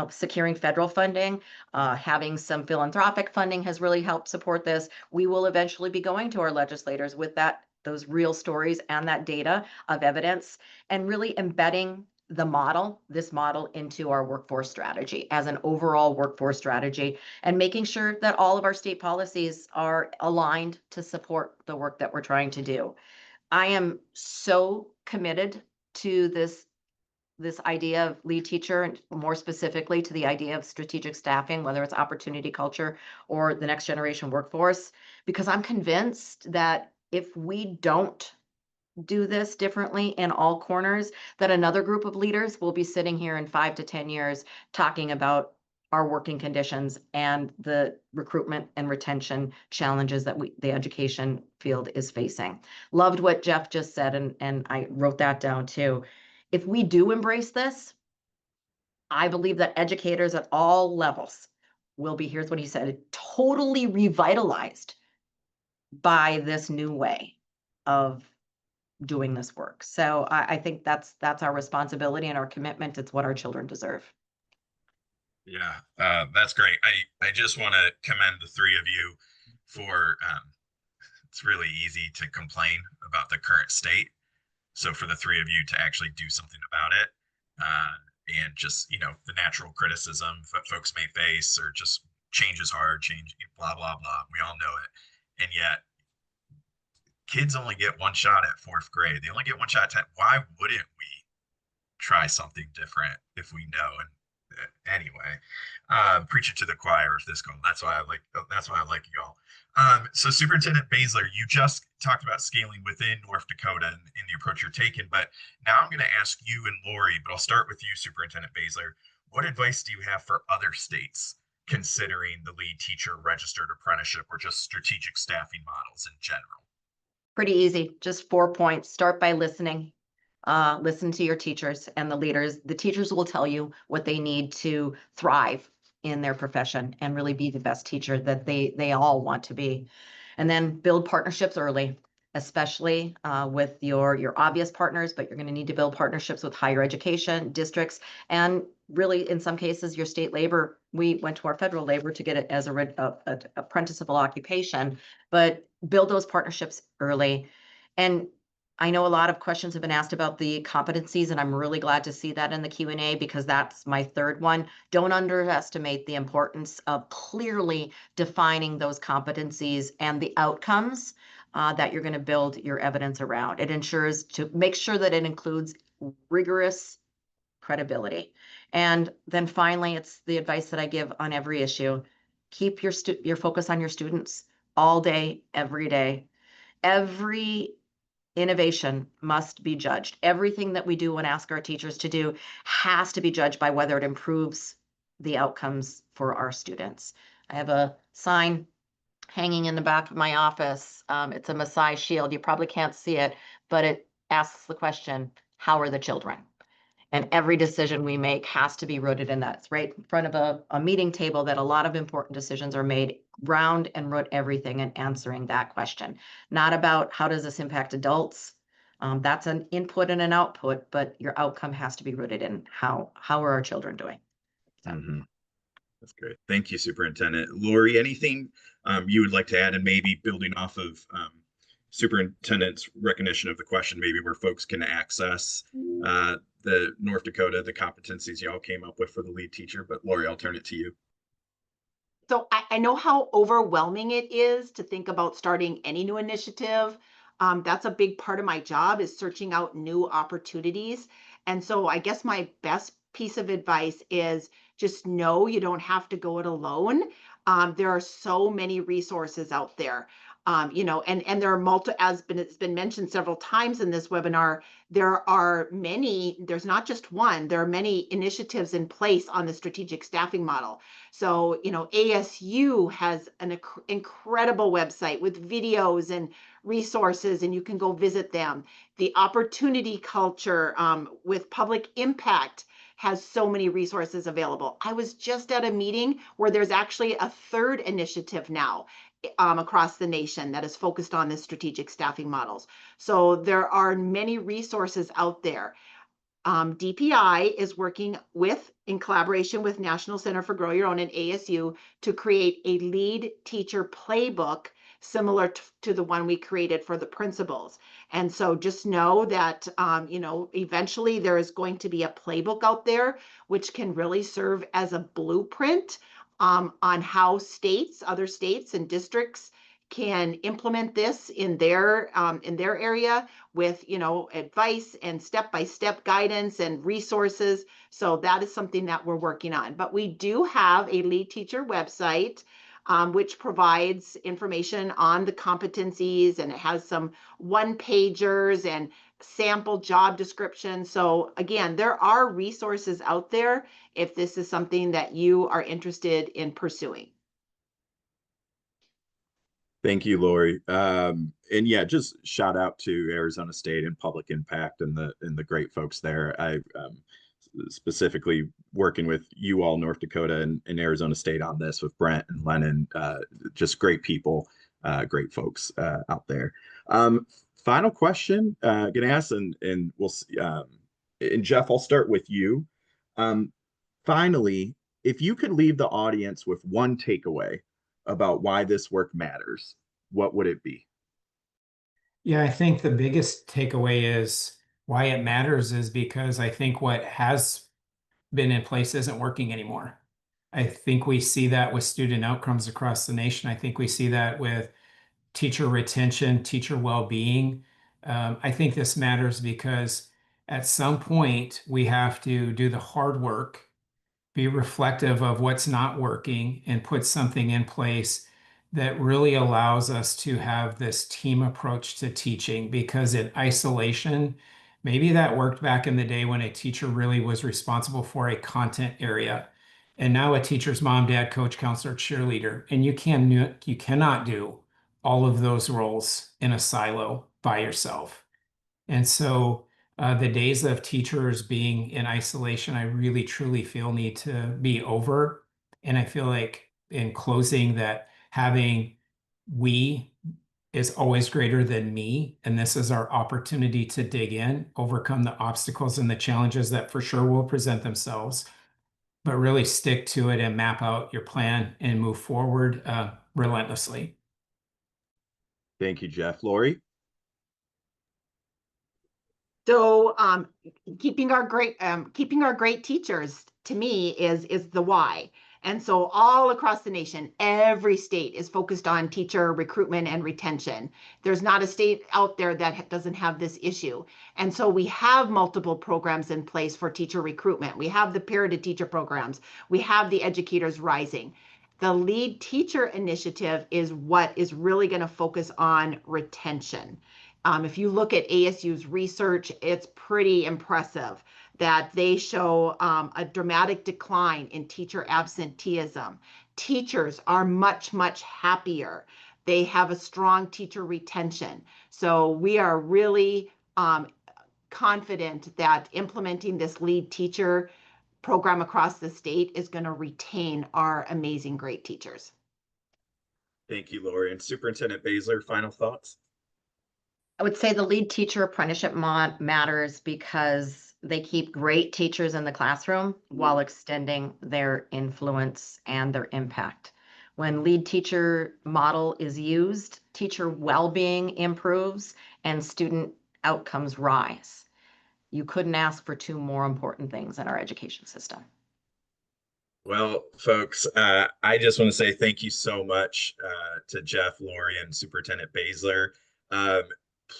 securing federal funding, having some philanthropic funding has really helped support this. We will eventually be going to our legislators with those real stories and that data of evidence, and really embedding this model into our workforce strategy as an overall workforce strategy, and making sure that all of our state policies are aligned to support the work that we're trying to do. I am so committed to this this idea of lead teacher, and more specifically to the idea of strategic staffing, whether it's opportunity culture or the next generation workforce, because I'm convinced that if we don't do this differently in all corners, that another group of leaders will be sitting here in 5 to 10 years talking about our working conditions and the recruitment and retention challenges that the education field is facing. Loved what Jeff just said, and I wrote that down too. If we do embrace this, I believe that educators at all levels will be, here's what he said, totally revitalized by this new way of doing this work. So I think that's our responsibility and our commitment. It's what our children deserve. Yeah, that's great. I just want to commend the three of you for, it's really easy to complain about the current state. So for the three of you to actually do something about it, and just, the natural criticism that folks may face, or just change is hard, change, blah, blah, blah. We all know it. And yet kids only get one shot at 4th grade. They only get one shot at 10. Why wouldn't we try something different if we know? And anyway, preaching to the choir of this call. That's why I like you all. So Superintendent Baesler, you just talked about scaling within North Dakota and the approach you're taking, but now I'm going to ask you and Laurie, but I'll start with you, Superintendent Baesler. What advice do you have for other states considering the lead teacher registered apprenticeship or just strategic staffing models in general? Pretty easy, just 4 points. Start by listening. Listen to your teachers and the leaders. The teachers will tell you what they need to thrive in their profession and really be the best teacher that they all want to be. And then build partnerships early, especially with your obvious partners, but you're going to need to build partnerships with higher education districts, and really in some cases your state labor. We went to our federal labor to get it as a apprenticeable occupation, but build those partnerships early. And I know a lot of questions have been asked about the competencies, and I'm really glad to see that in the Q&A, because that's my third one. Don't underestimate the importance of clearly defining those competencies and the outcomes that you're going to build your evidence around. It ensures to make sure that it includes rigorous credibility. And then finally, it's the advice that I give on every issue. Keep your focus on your students all day, every day. Every innovation must be judged. Everything that we do and ask our teachers to do has to be judged by whether it improves the outcomes for our students. I have a sign hanging in the back of my office. It's a Maasai shield. You probably can't see it, but it asks the question, how are the children? And every decision we make has to be rooted in that. It's right in front of a meeting table that a lot of important decisions are made, round and root everything and answering that question. Not about how does this impact adults? That's an input and an output, but your outcome has to be rooted in how are our children doing? So. Mm-hmm. That's great. Thank you, Superintendent. Laurie, anything you would like to add, and maybe building off of Superintendent's recognition of the question, maybe where folks can access the North Dakota, the competencies y'all came up with for the lead teacher. But Laurie, I'll turn it to you. So I know how overwhelming it is to think about starting any new initiative. That's a big part of my job, is searching out new opportunities. And so I guess my best piece of advice is just know you don't have to go it alone. There are so many resources out there. And there are it's been mentioned several times in this webinar, there are many, there's not just one, there are many initiatives in place on the strategic staffing model. So, ASU has an incredible website with videos and resources, and you can go visit them. The opportunity culture with public impact has so many resources available. I was just at a meeting where there's actually a third initiative now across the nation that is focused on this strategic staffing models. So there are many resources out there. DPI is working in collaboration with National Center for Grow Your Own and ASU to create a lead teacher playbook similar to the one we created for the principals. And so just know that, eventually there is going to be a playbook out there which can really serve as a blueprint on how other states and districts can implement this in their area with, advice and step-by-step guidance and resources. So that is something that we're working on. But we do have a lead teacher website, which provides information on the competencies, and it has some one-pagers and sample job descriptions. So again, there are resources out there if this is something that you are interested in pursuing. Thank you, Laurie. And yeah, just shout out to Arizona State and Public Impact and the great folks there. I specifically working with you all, North Dakota and Arizona State on this with Brent and Lennon. Just great people, great folks out there. Final question, gonna ask, and we'll see. And Jeff, I'll start with you. Finally, if you could leave the audience with one takeaway about why this work matters, what would it be? Yeah, I think the biggest takeaway is why it matters is because I think what has been in place isn't working anymore. I think we see that with student outcomes across the nation. I think we see that with teacher retention, teacher well-being. I think this matters because at some point we have to do the hard work, be reflective of what's not working, and put something in place that really allows us to have this team approach to teaching. Because in isolation, maybe that worked back in the day when a teacher really was responsible for a content area. And now a teacher's mom, dad, coach, counselor, cheerleader. And you cannot do all of those roles in a silo by yourself. And so the days of teachers being in isolation, I really truly feel need to be over. And I feel like in closing that having we is always greater than me. And this is our opportunity to dig in, overcome the obstacles and the challenges that for sure will present themselves, but really stick to it and map out your plan and move forward relentlessly. Thank you, Jeff. Laurie? So keeping our great teachers, to me, is the why. And so all across the nation, every state is focused on teacher recruitment and retention. There's not a state out there that doesn't have this issue. And so we have multiple programs in place for teacher recruitment. We have the Peer-to Teacher programs. We have the Educators Rising. The Lead Teacher Initiative is what is really going to focus on retention. If you look at ASU's research, it's pretty impressive that they show a dramatic decline in teacher absenteeism. Teachers are much, much happier. They have a strong teacher retention. So we are really confident that implementing this Lead Teacher program across the state is going to retain our amazing, great teachers. Thank you, Laurie. And Superintendent Baesler, final thoughts? I would say the lead teacher apprenticeship matters because they keep great teachers in the classroom while extending their influence and their impact. When lead teacher model is used, teacher well-being improves and student outcomes rise. You couldn't ask for two more important things in our education system. Well, folks, I just want to say thank you so much to Jeff, Laurie, and Superintendent Baesler.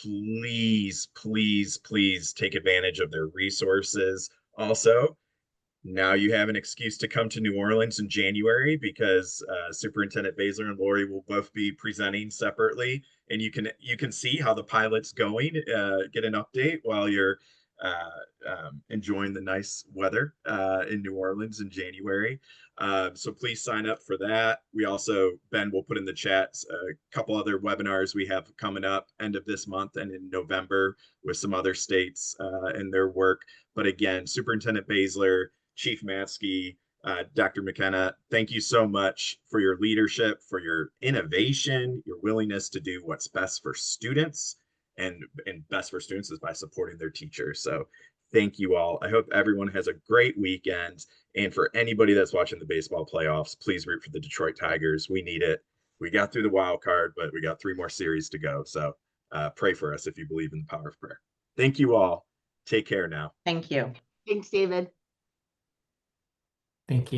Please, please, please take advantage of their resources. Also, now you have an excuse to come to New Orleans in January because Superintendent Baesler and Laurie will both be presenting separately, and you can see how the pilot's going, get an update while you're enjoying the nice weather in New Orleans in January. So please sign up for that. We also, Ben will put in the chats a couple other webinars we have coming up end of this month and in November with some other states and their work. But again, Superintendent Baesler, Chief Matzke, Dr. McCanna, thank you so much for your leadership, for your innovation, your willingness to do what's best for students. And best for students is by supporting their teachers. So thank you all. I hope everyone has a great weekend. And for anybody that's watching the baseball playoffs, please root for the Detroit Tigers. We need it. We got through the wild card, but we got 3 more series to go. So pray for us if you believe in the power of prayer. Thank you all. Take care now. Thank you. Thanks, David. Thank you.